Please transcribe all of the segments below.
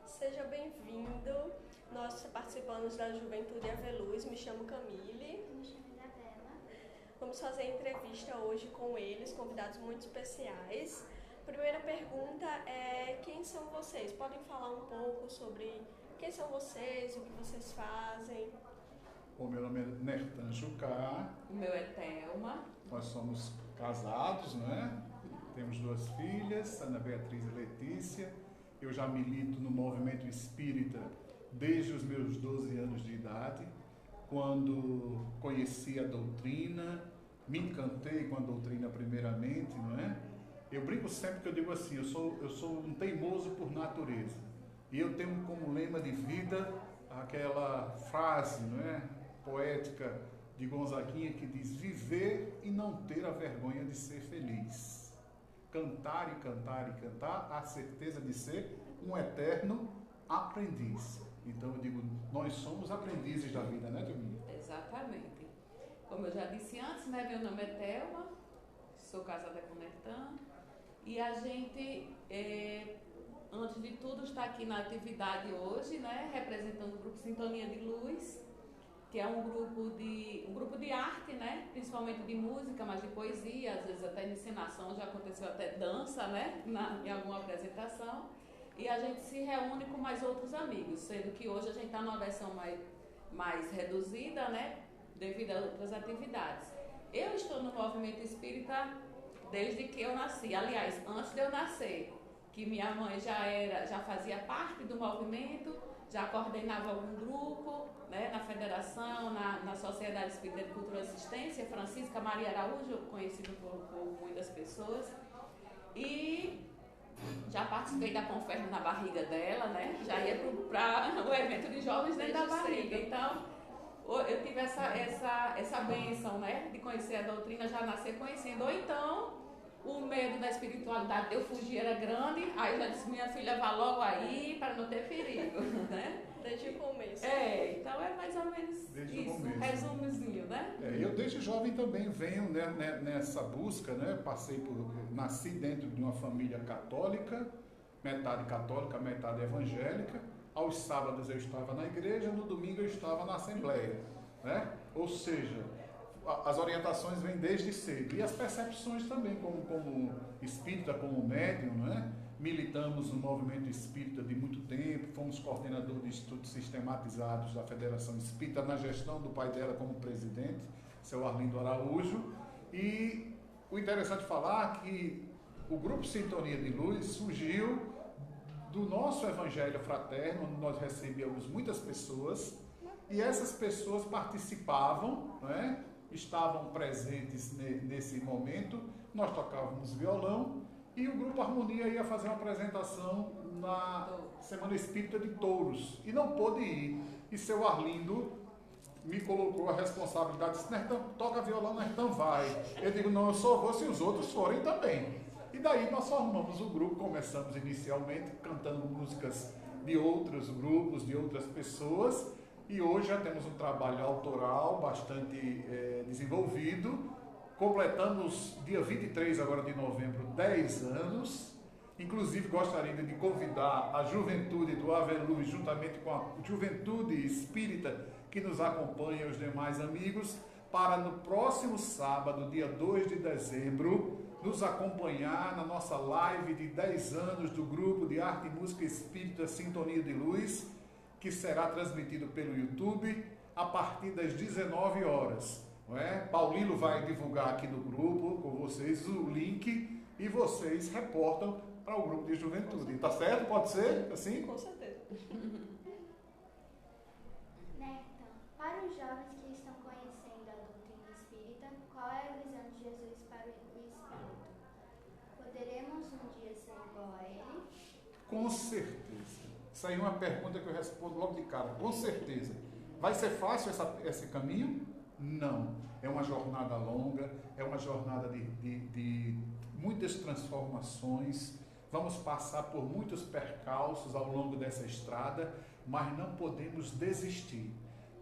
Seja bem-vindo. Nós participamos da Juventude Aveluz, me chamo Camille. Me chamo Isabela. Vamos fazer a entrevista hoje com eles, convidados muito especiais. Primeira pergunta é: quem são vocês? Podem falar um pouco sobre quem são vocês, o que vocês fazem? O meu nome é Nertan Jucá. O meu é Thelma. Nós somos casados, né? Temos 2 filhas, Ana Beatriz e Letícia. Eu já milito no movimento espírita desde os meus 12 anos de idade, quando conheci a doutrina, me encantei com a doutrina primeiramente, não é? Eu brinco sempre que eu digo assim, eu sou um teimoso por natureza. E eu tenho como lema de vida aquela frase, não é, poética de Gonzaguinha que diz: viver e não ter a vergonha de ser feliz. Cantar e cantar e cantar, a certeza de ser um eterno aprendiz. Então eu digo, nós somos aprendizes da vida, né, Thelminha? Exatamente. Como eu já disse antes, né, meu nome é Thelma, sou casada com o Nertan, e a gente, antes de tudo, está aqui na atividade hoje, né, representando o grupo Sintonia de Luz, que é um grupo de arte, né? Principalmente de música, mas de poesia, às vezes até de encenação, já aconteceu até dança, né? Em alguma apresentação. E a gente se reúne com mais outros amigos, sendo que hoje a gente está numa versão mais reduzida, né? Devido a outras atividades. Eu estou no movimento espírita desde que eu nasci. Aliás, antes de eu nascer, que minha mãe já fazia parte do movimento, já coordenava algum grupo, né, na federação, na Sociedade Espírita de Cultura e Assistência, Francisca Maria Araújo, conhecido por muitas pessoas, e já participei da Conferma na barriga dela, né, já ia para o evento de jovens dentro da barriga, então eu tive essa bênção, né, de conhecer a doutrina, já nascer conhecendo, ou então o medo da espiritualidade de eu fugir era grande, aí eu já disse: minha filha, vá logo aí para não ter perigo, né? Desde o começo. Então é mais ou menos Desde isso, o começo. um resumozinho, né? Eu desde jovem também venho, né, nessa busca, né? Nasci dentro de uma família católica, metade evangélica. Aos sábados eu estava na igreja, no domingo eu estava na assembleia, né? Ou seja, as orientações vêm desde cedo, e as percepções também, como espírita, como médium, né? Militamos no movimento espírita de muito tempo, fomos coordenadores de estudos sistematizados da Federação Espírita, na gestão do pai dela como presidente, seu Arlindo Araújo. E o interessante falar que o grupo Sintonia de Luz surgiu do nosso evangelho fraterno, onde nós recebíamos muitas pessoas, e essas pessoas participavam, né? Estavam presentes nesse momento. Nós tocávamos violão e o Grupo Harmonia ia fazer uma apresentação na Semana Espírita de Touros e não pôde ir. E seu Arlindo me colocou a responsabilidade, disse: Nertan, toca violão, Nertan vai. Eu digo: não, eu só vou se os outros forem também. E daí nós formamos o grupo, começamos inicialmente cantando músicas de outros grupos, de outras pessoas. E hoje já temos um trabalho autoral bastante desenvolvido. Completamos, dia 23 agora de novembro, 10 anos. Inclusive gostaria de convidar a juventude do Aveluz, juntamente com a juventude espírita que nos acompanha e os demais amigos, para no próximo sábado, dia 2 de dezembro, nos acompanhar na nossa live de 10 anos do grupo de arte e música espírita Sintonia de Luz, que será transmitido pelo YouTube a partir das 19 horas. Não é? Paulino vai divulgar aqui no grupo com vocês o link e vocês reportam para o grupo de juventude. Tá certo? Pode ser assim? Com certeza. Nertan, para os jovens que estão conhecendo a doutrina espírita, qual é a visão de Jesus para o espírito? Poderemos um dia ser igual a ele? Com certeza. Isso aí é uma pergunta que eu respondo logo de cara. Com certeza. Vai ser fácil esse caminho? Não. É uma jornada longa, é uma jornada de muitas transformações. Vamos passar por muitos percalços ao longo dessa estrada, mas não podemos desistir.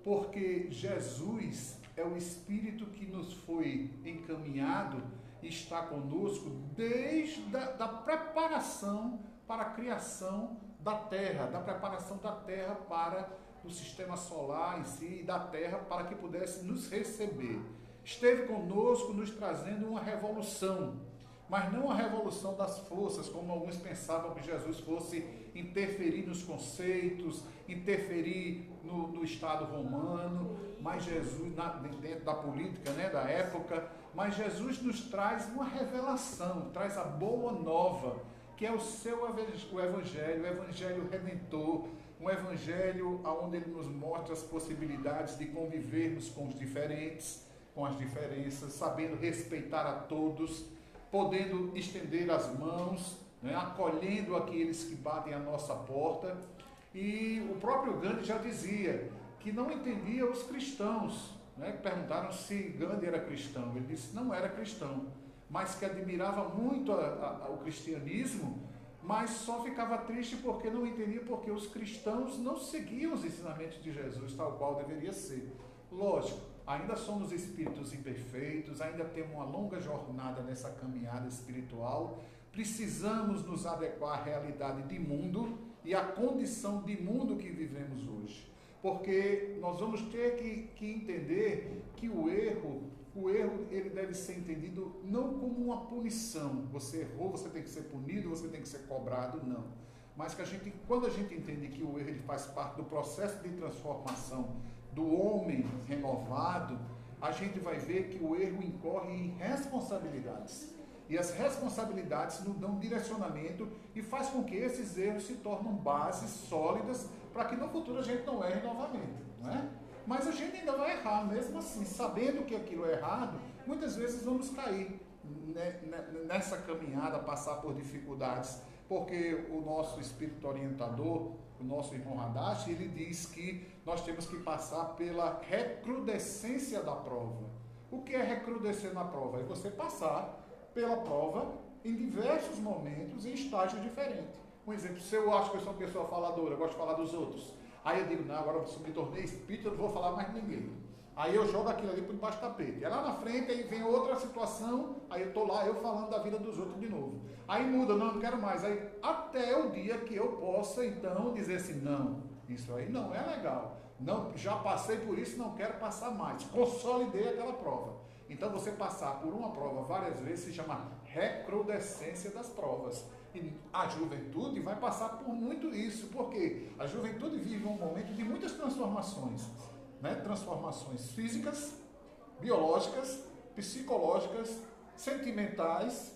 Porque Jesus é o Espírito que nos foi encaminhado e está conosco desde a preparação para a criação da Terra, da preparação da Terra para o sistema solar em si e da Terra para que pudesse nos receber. Esteve conosco nos trazendo uma revolução, mas não a revolução das forças, como alguns pensavam que Jesus fosse interferir nos conceitos, interferir no Estado romano, mas Jesus, dentro da política, né, da época, mas Jesus nos traz uma revelação, traz a boa nova, que é o Evangelho redentor, um Evangelho onde ele nos mostra as possibilidades de convivermos com os diferentes, com as diferenças, sabendo respeitar a todos, podendo estender as mãos, né, acolhendo aqueles que batem a nossa porta. E o próprio Gandhi já dizia que não entendia os cristãos, né, que perguntaram se Gandhi era cristão. Ele disse que não era cristão, mas que admirava muito o cristianismo, mas só ficava triste porque não entendia porque os cristãos não seguiam os ensinamentos de Jesus tal qual deveria ser. Lógico, ainda somos espíritos imperfeitos, ainda temos uma longa jornada nessa caminhada espiritual, precisamos nos adequar à realidade de mundo e à condição de mundo que vivemos hoje, porque nós vamos ter que entender que o erro ele deve ser entendido não como uma punição, você errou, você tem que ser punido, você tem que ser cobrado, não, mas que quando a gente entende que o erro ele faz parte do processo de transformação do homem renovado, a gente vai ver que o erro incorre em responsabilidades. E as responsabilidades nos dão direcionamento e faz com que esses erros se tornem bases sólidas para que no futuro a gente não erre novamente, não é? Mas a gente ainda vai errar, mesmo assim, sabendo que aquilo é errado, muitas vezes vamos cair nessa caminhada, passar por dificuldades, porque o nosso espírito orientador, o nosso irmão Hadashi, ele diz que nós temos que passar pela recrudescência da prova. O que é recrudescer na prova? É você passar pela prova em diversos momentos, em estágios diferentes. Um exemplo, se eu acho que eu sou uma pessoa faladora, gosto de falar dos outros, aí eu digo, não, agora eu me tornei espírita, eu não vou falar mais de ninguém. Aí eu jogo aquilo ali por debaixo do tapete. É lá na frente, aí vem outra situação, aí eu estou lá, eu falando da vida dos outros de novo. Aí muda, não quero mais. Aí até o dia que eu possa, então, dizer assim, não, isso aí não é legal. Não, já passei por isso, não quero passar mais. Consolidei aquela prova. Então, você passar por uma prova várias vezes se chama recrudescência das provas. E a juventude vai passar por muito isso, porque a juventude vive um momento de muitas transformações, né? Transformações físicas, biológicas, psicológicas, sentimentais,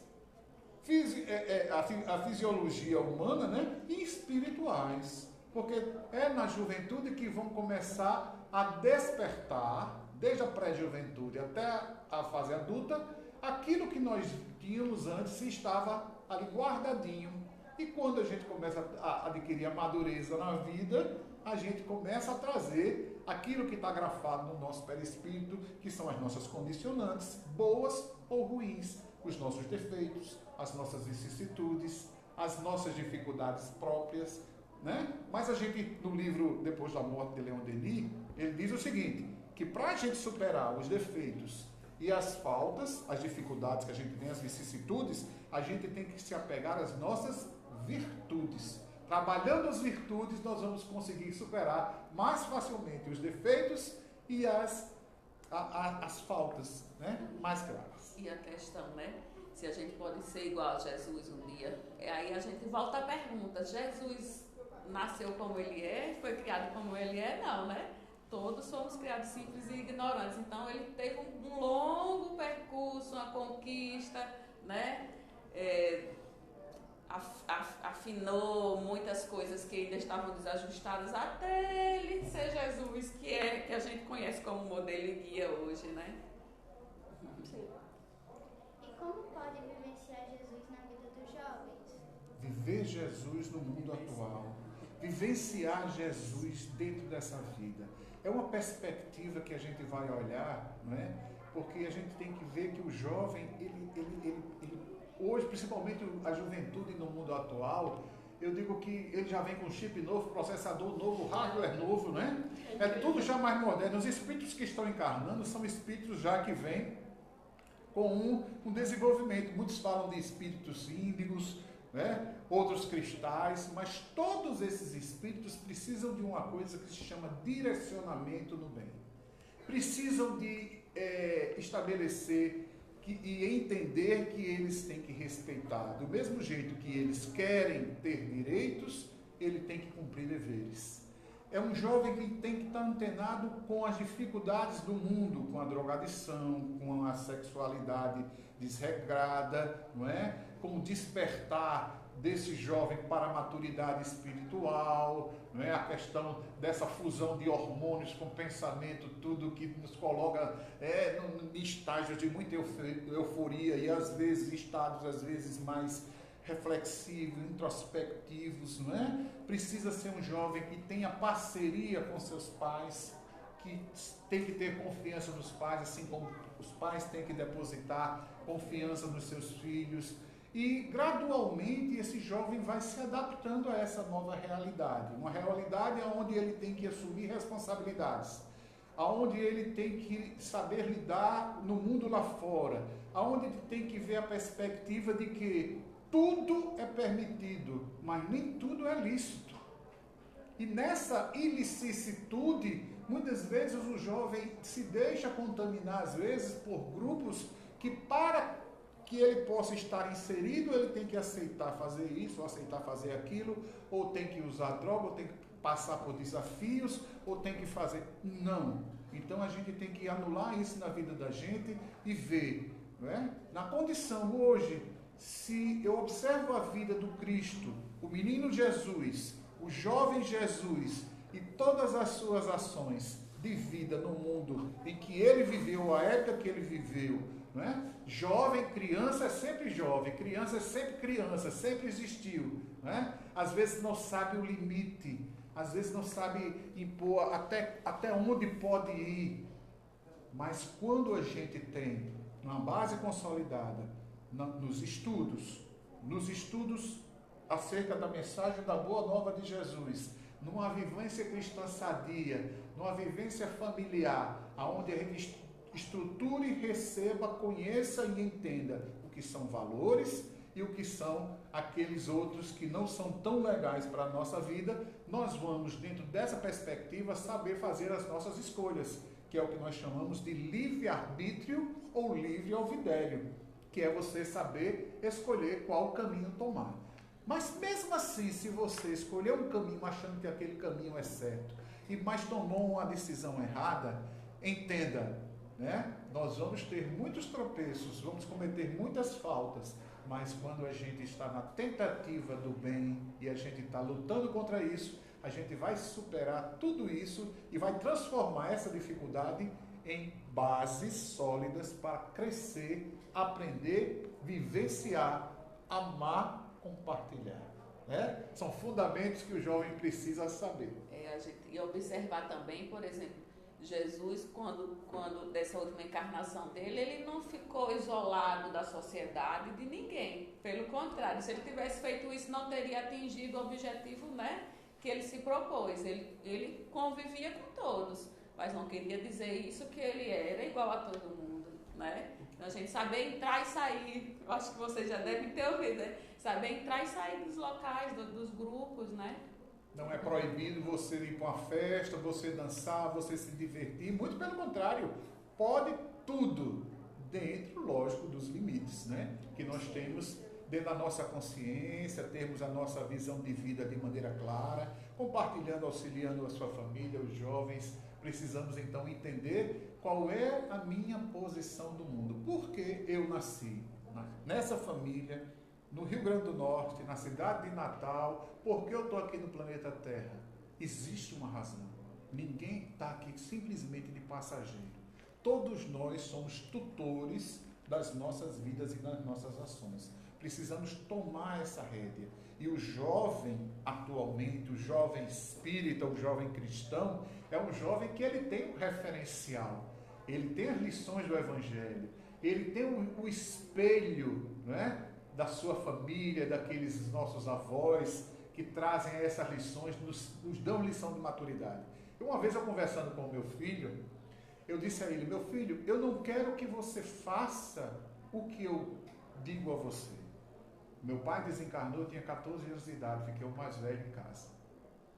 a fisiologia humana, né? E espirituais. Porque é na juventude que vão começar a despertar, desde a pré-juventude até a fase adulta, aquilo que nós tínhamos antes estava ali guardadinho. E quando a gente começa a adquirir a madureza na vida, a gente começa a trazer aquilo que está grafado no nosso perispírito, que são as nossas condicionantes, boas ou ruins, os nossos defeitos, as nossas vicissitudes, as nossas dificuldades próprias, né? Mas a gente, no livro Depois da Morte de Leon Denis, ele diz o seguinte, que para a gente superar os defeitos e as faltas, as dificuldades que a gente tem, as vicissitudes, a gente tem que se apegar às nossas virtudes. Trabalhando as virtudes, nós vamos conseguir superar mais facilmente os defeitos e as faltas, né, mais graves. E a questão, né? Se a gente pode ser igual a Jesus um dia, aí a gente volta à pergunta, Jesus nasceu como ele é, foi criado como ele é? Não, né? Todos somos criados simples e ignorantes. Então, ele teve um longo percurso, uma conquista, né? Afinou muitas coisas que ainda estavam desajustadas até ele ser Jesus, que a gente conhece como modelo e guia hoje, né? Sim. E como pode vivenciar Jesus na vida dos jovens? Viver Jesus no mundo atual. Vivenciar Jesus dentro dessa vida. É uma perspectiva que a gente vai olhar, não é? Porque a gente tem que ver que o jovem, ele hoje, principalmente a juventude no mundo atual, eu digo que ele já vem com chip novo, processador novo, hardware novo, né? É tudo já mais moderno. Os espíritos que estão encarnando são espíritos já que vêm com um desenvolvimento. Muitos falam de espíritos índigos, né? Outros cristais, mas todos esses espíritos precisam de uma coisa que se chama direcionamento no bem. Precisam de estabelecer e entender que eles têm que respeitar. Do mesmo jeito que eles querem ter direitos, ele tem que cumprir deveres. É um jovem que tem que estar antenado com as dificuldades do mundo, com a drogadição, com a sexualidade desregrada, não é? Com o despertar desse jovem para a maturidade espiritual, não é? A questão dessa fusão de hormônios com pensamento, tudo que nos coloca em estágios de muita euforia e às vezes estados às vezes mais reflexivos, introspectivos, não é? Precisa ser um jovem que tenha parceria com seus pais, que tem que ter confiança nos pais, assim como os pais têm que depositar confiança nos seus filhos. E gradualmente esse jovem vai se adaptando a essa nova realidade, uma realidade onde ele tem que assumir responsabilidades, aonde ele tem que saber lidar no mundo lá fora, aonde ele tem que ver a perspectiva de que tudo é permitido, mas nem tudo é lícito. E nessa ilicitude, muitas vezes o jovem se deixa contaminar, às vezes, por grupos que, para que ele possa estar inserido, ele tem que aceitar fazer isso, ou aceitar fazer aquilo, ou tem que usar droga, ou tem que passar por desafios, ou tem que fazer... Não. Então a gente tem que anular isso na vida da gente e ver, não é? Na condição hoje, se eu observo a vida do Cristo, o menino Jesus, o jovem Jesus e todas as suas ações de vida no mundo em que ele viveu, a época que ele viveu, não é? Jovem, criança é sempre jovem, criança é sempre criança, sempre existiu, não é? Às vezes não sabe o limite, às vezes não sabe impor até onde pode ir, mas quando a gente tem uma base consolidada nos estudos acerca da mensagem da Boa Nova de Jesus, numa vivência cristã sadia, numa vivência familiar, onde a gente estruture, receba, conheça e entenda o que são valores e o que são aqueles outros que não são tão legais para a nossa vida, nós vamos, dentro dessa perspectiva, saber fazer as nossas escolhas, que é o que nós chamamos de livre-arbítrio ou livre-alvidério, que é você saber escolher qual caminho tomar. Mas mesmo assim, se você escolher um caminho achando que aquele caminho é certo, mas tomou uma decisão errada, entenda, né? Nós vamos ter muitos tropeços, vamos cometer muitas faltas, mas quando a gente está na tentativa do bem e a gente está lutando contra isso, a gente vai superar tudo isso e vai transformar essa dificuldade em bases sólidas para crescer, aprender, vivenciar, amar, compartilhar. Né? São fundamentos que o jovem precisa saber. E observar também, por exemplo, Jesus, quando dessa última encarnação dele, ele não ficou isolado da sociedade, de ninguém. Pelo contrário, se ele tivesse feito isso, não teria atingido o objetivo, né, que ele se propôs. Ele convivia com todos, mas não queria dizer isso que ele era igual a todo mundo, né? Então a gente saber entrar e sair, eu acho que vocês já devem ter ouvido, né? Saber entrar e sair dos locais, dos grupos, né? Não é proibido você ir para uma festa, você dançar, você se divertir. Muito pelo contrário, pode tudo, dentro, lógico, dos limites, né? Que nós temos dentro da nossa consciência, termos a nossa visão de vida de maneira clara, compartilhando, auxiliando a sua família, os jovens. Precisamos então entender qual é a minha posição do mundo. Por que eu nasci nessa família, no Rio Grande do Norte, na cidade de Natal? Por que eu estou aqui no planeta Terra? Existe uma razão. Ninguém está aqui simplesmente de passageiro. Todos nós somos tutores das nossas vidas e das nossas ações. Precisamos tomar essa rédea. E o jovem, atualmente, o jovem espírita, o jovem cristão, é um jovem que ele tem um referencial. Ele tem as lições do Evangelho. Ele tem o espelho, não é? Da sua família, daqueles nossos avós, que trazem essas lições, nos dão lição de maturidade. Uma vez eu conversando com o meu filho, eu disse a ele: meu filho, eu não quero que você faça o que eu digo a você. Meu pai desencarnou, eu tinha 14 anos de idade, fiquei o mais velho em casa,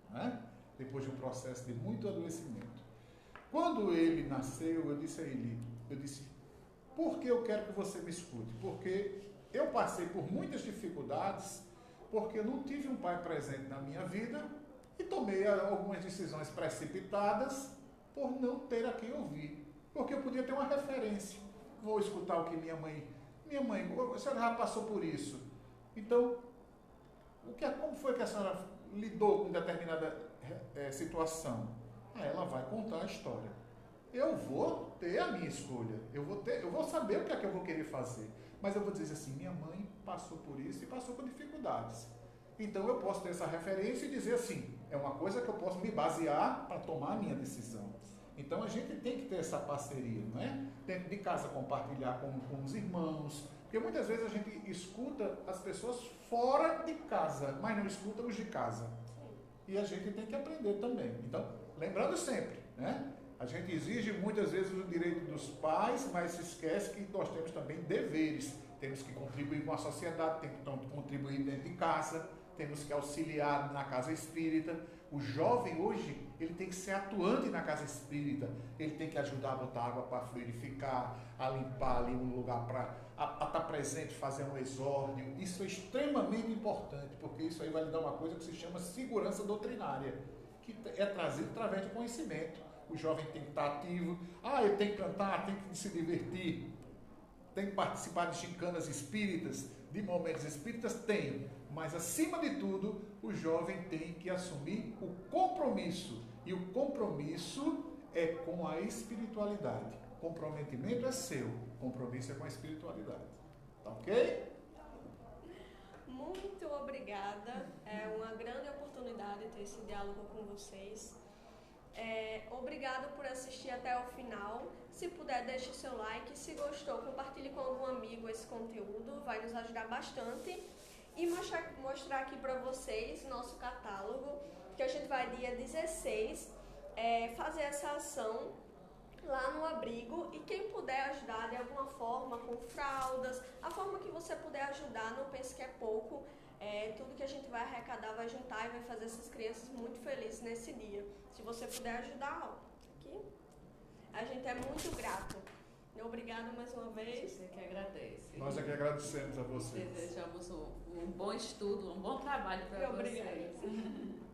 né? Depois de um processo de muito adoecimento. Quando ele nasceu, eu disse a ele, por que eu quero que você me escute? Porque eu passei por muitas dificuldades, porque eu não tive um pai presente na minha vida e tomei algumas decisões precipitadas por não ter a quem ouvir. Porque eu podia ter uma referência. Vou escutar o que minha mãe, a senhora já passou por isso. Então, como foi que a senhora lidou com determinada situação? Ela vai contar a história. Eu vou ter a minha escolha. Eu vou saber o que é que eu vou querer fazer. Mas eu vou dizer assim, minha mãe passou por isso e passou por dificuldades. Então eu posso ter essa referência e dizer assim, é uma coisa que eu posso me basear para tomar a minha decisão. Então a gente tem que ter essa parceria, não é? Dentro de casa compartilhar com os irmãos, porque muitas vezes a gente escuta as pessoas fora de casa, mas não escuta os de casa. E a gente tem que aprender também. Então, lembrando sempre, né? A gente exige muitas vezes o direito dos pais, mas se esquece que nós temos também deveres. Temos que contribuir com a sociedade, temos que contribuir dentro de casa, temos que auxiliar na casa espírita. O jovem hoje, ele tem que ser atuante na casa espírita, ele tem que ajudar a botar água para fluidificar, a limpar ali um lugar para estar presente, fazer um exórdio. Isso é extremamente importante, porque isso aí vai lhe dar uma coisa que se chama segurança doutrinária, que é trazido através do conhecimento. O jovem tem que estar ativo, ele tem que cantar, tem que se divertir, tem que participar de gincananas espíritas, de momentos espíritas, tem. Mas, acima de tudo, o jovem tem que assumir o compromisso. E o compromisso é com a espiritualidade. Comprometimento é seu, compromisso é com a espiritualidade. Tá ok? Muito obrigada. É uma grande oportunidade ter esse diálogo com vocês. Obrigado por assistir até o final. Se puder, deixe seu like. Se gostou, compartilhe com algum amigo esse conteúdo. Vai nos ajudar bastante. E mostrar aqui para vocês nosso catálogo, que a gente vai dia 16 fazer essa ação lá no abrigo. E quem puder ajudar de alguma forma, com fraldas, a forma que você puder ajudar, não pense que é pouco. Tudo que a gente vai arrecadar vai juntar e vai fazer essas crianças muito felizes nesse dia. Se você puder ajudar, aqui, a gente é muito grato. Obrigada mais uma vez. Você que agradece. Nós é que agradecemos a vocês. Desejamos um bom estudo, um bom trabalho para vocês. Obrigada.